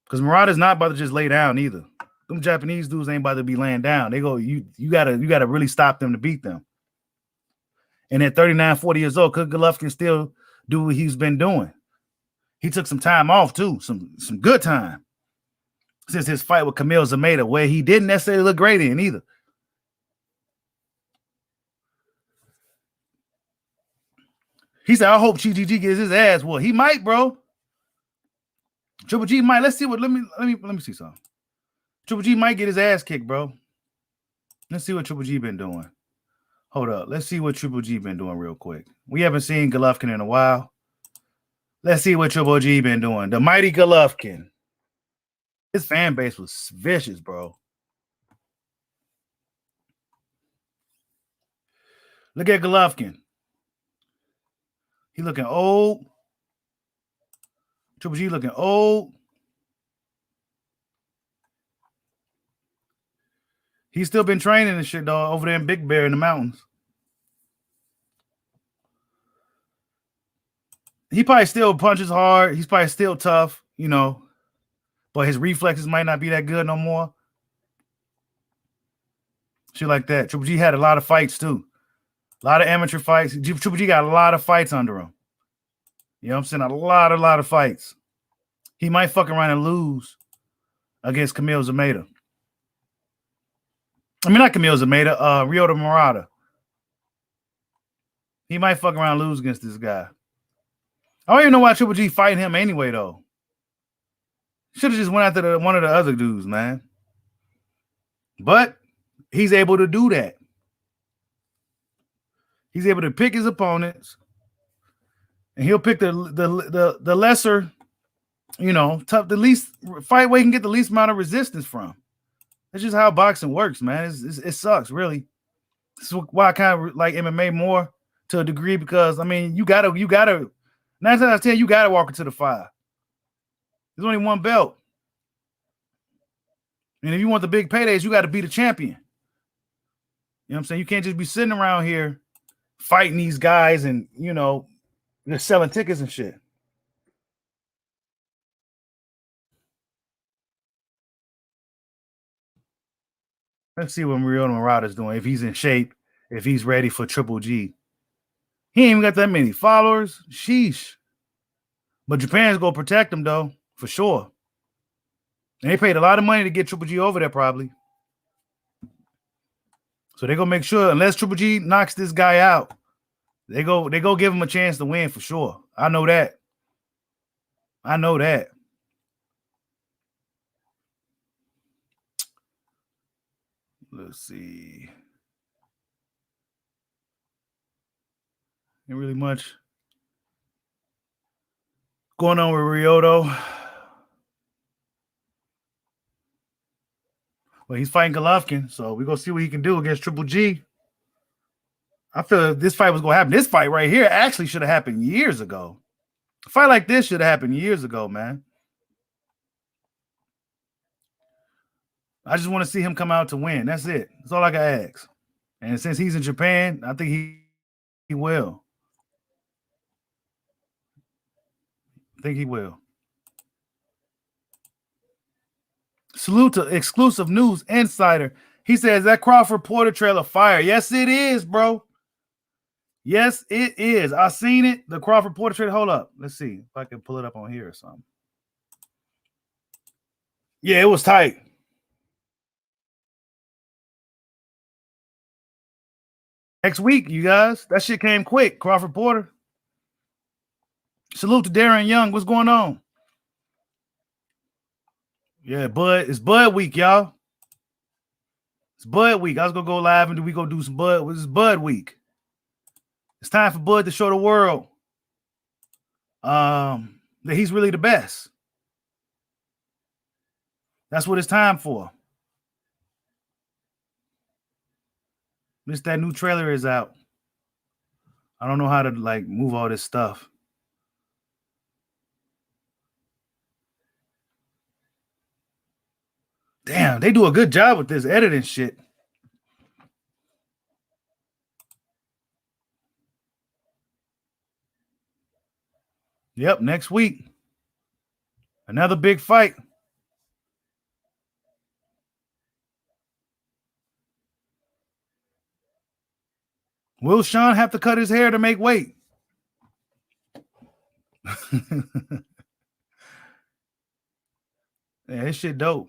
Because Murata's not about to just lay down either. Them Japanese dudes ain't about to be laying down. They go, you gotta really stop them to beat them. And at 39, 40 years old, could Golovkin still do what he's been doing? He took some time off too, some good time. Since his fight with Camille Zameda, where he didn't necessarily look great in either. He said, I hope GGG gets his ass. Well, he might, bro. Triple G might. Let's see what. Let me see something. Triple G might get his ass kicked, bro. Let's see what Triple G been doing. Hold up. Let's see what Triple G been doing real quick. We haven't seen Golovkin in a while. Let's see what Triple G been doing. The mighty Golovkin. His fan base was vicious, bro. Look at Golovkin. He looking old. Triple G looking old. He's still been training and shit, dog, over there in Big Bear in the mountains. He probably still punches hard. He's probably still tough, you know. But his reflexes might not be that good no more. Shit like that. Triple G had a lot of fights too. A lot of amateur fights. Triple G got a lot of fights under him. You know what I'm saying? A lot of fights. He might fuck around and lose against Camille Zameda. I mean, not Camille Zameda, Ryota Murata. He might fuck around and lose against this guy. I don't even know why Triple G fighting him anyway, though. Should have just went after one of the other dudes, man. But he's able to do that. He's able to pick his opponents, and he'll pick the lesser, you know, tough, the least fight where he can get the least amount of resistance from. That's just how boxing works, man. It sucks, really. This is why I kind of like MMA more to a degree, because I mean, you gotta 9 times out of 10, you gotta walk into the fire. There's only one belt. And if you want the big paydays, you got to be the champion. You know what I'm saying? You can't just be sitting around here fighting these guys and, you know, they're selling tickets and shit. Let's see what Ryota Murata's doing, if he's in shape, if he's ready for Triple G. He ain't even got that many followers. Sheesh. But Japan's going to protect him, though, for sure. And they paid a lot of money to get Triple G over there, probably. So they're going to make sure, unless Triple G knocks this guy out, they go give him a chance to win for sure. I know that. I know that. Let's see. Ain't really much going on with Ryota. Well, he's fighting Golovkin, so we're going to see what he can do against Triple G. I feel this fight was going to happen. This fight right here actually should have happened years ago. A fight like this should have happened years ago, man. I just want to see him come out to win. That's it. That's all I can ask. And since he's in Japan, I think he will. I think he will. Salute to Exclusive News Insider. He says that Crawford Porter trailer fire. Yes, it is, bro. Yes, it is. I seen it. The Crawford Porter trailer. Hold up. Let's see if I can pull it up on here or something. Yeah, it was tight. Next week, you guys. That shit came quick. Crawford Porter. Salute to Darren Young. What's going on? Yeah, Bud. It's Bud week, y'all. It's Bud week. I was gonna go live and we go do some Bud. This is Bud week. It's time for Bud to show the world that he's really the best. That's what it's time for. This that new trailer is out. I don't know how to like move all this stuff. Damn, they do a good job with this editing shit. Yep, next week. Another big fight. Will Sean have to cut his hair to make weight? Yeah, this shit dope.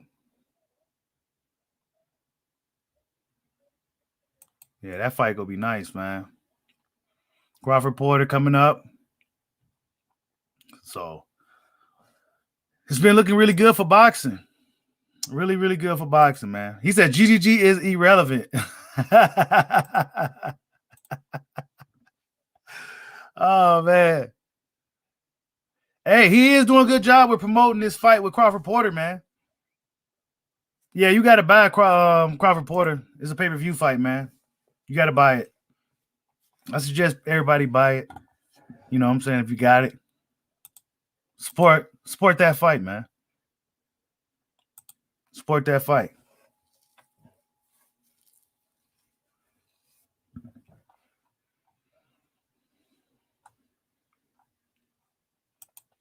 Yeah, that fight gonna be nice, man. Crawford Porter coming up. So it's been looking really good for boxing. Really, really good for boxing, man. He said GGG is irrelevant. Oh, man. Hey, he is doing a good job with promoting this fight with Crawford Porter, man. Yeah, you got to buy Crawford Porter. It's a pay-per-view fight, man. You got to buy it. I suggest everybody buy it. You know what I'm saying? If you got it. Support that fight, man. Support that fight.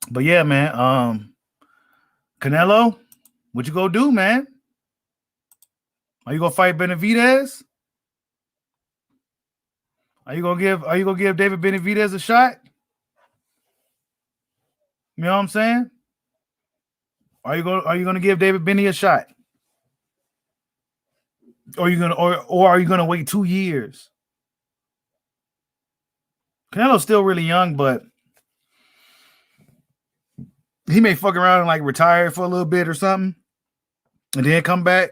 But yeah, man. Canelo, what you gonna do, man? Are you gonna fight Benavidez? Are you gonna give David Benavidez a shot? You know what I'm saying? Are you gonna give David Benny a shot? Or are you gonna wait 2 years? Canelo's still really young, but he may fuck around and like retire for a little bit or something, and then come back.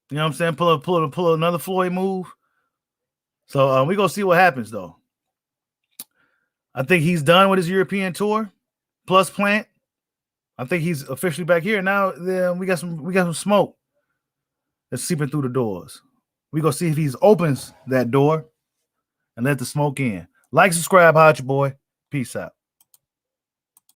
You know what I'm saying? Pull another Floyd move. So we gonna see what happens though. I think he's done with his European tour, plus Plant. I think he's officially back here now. Then we got some smoke that's seeping through the doors. We gonna see if he opens that door and let the smoke in. Like, subscribe, hot your boy. Peace out.